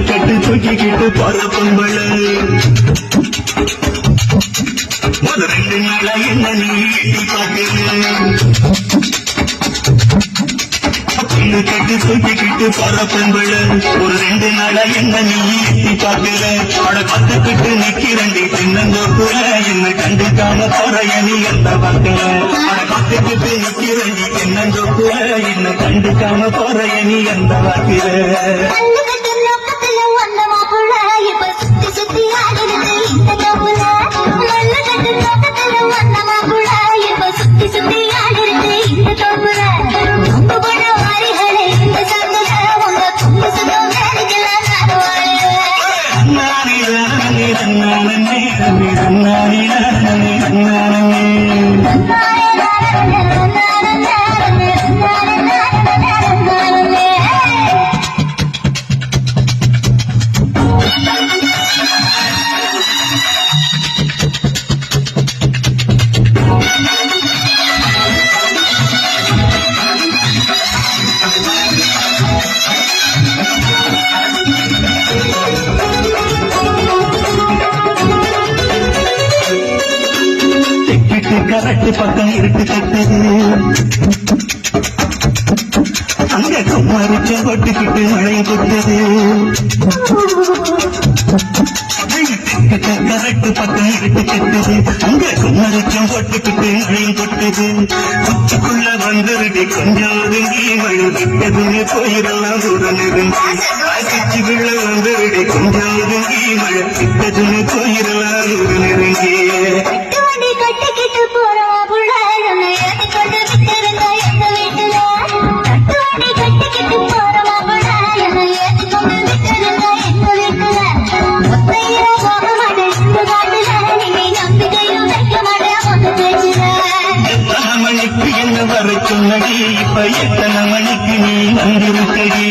கட்டு தூக்கிக்கிட்டு போற பொம்பள ஒரு 2 நாளா என்ன நீ கட்டு தூக்கிக்கிட்டு போற பொம்பள ஒரு 2 நாளா என்ன நீ பாக்குற அட கத்துக்கிட்டு நிக்கிறண்டி தென்னந்தோப்புல என்ன கண்டுக்காம போறைய நீ எந்த பாக்கல அட கத்துக்கிட்டு நிக்கிறண்டி தென்னந்தோப்புல என்ன கண்டுக்காம போறைய நீ எந்த பாக்கிற கரட்டு பக்கம் இருக்கு கட்டுது அங்க குமாரிச்ச கொட்டுக்கிட்டு மழை கொட்டுது கரட்டு பக்கம் இருக்கு கட்டுது அங்க குமாரிச்சம் கொட்டுக்கிட்டு மழை கொட்டுது உச்சிக்குள்ள வந்துருடி கொஞ்சம் ஒதுங்கி மழை கிட்டதுன்னு போயிடலாம் தூரம் இருந்து உச்சிக்குள்ள வந்துருடி கொஞ்சம் ஒதுங்கி மழை கிட்டதுன்னு போயிடலாம் தூரம் இருந்து சொன்னடி இப்ப எத்தனை மணிக்கு நீ வந்திருக்கடி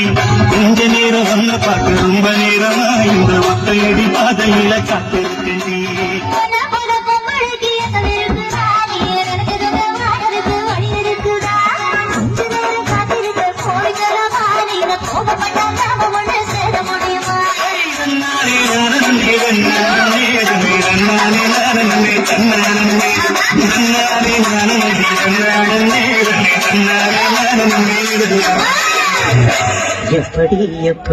கொஞ்ச நேரம் வந்த பாட்டு ரொம்ப நேரமா இந்த ஒத்தையடி பாதையில காத்திருக்கடி எப்படி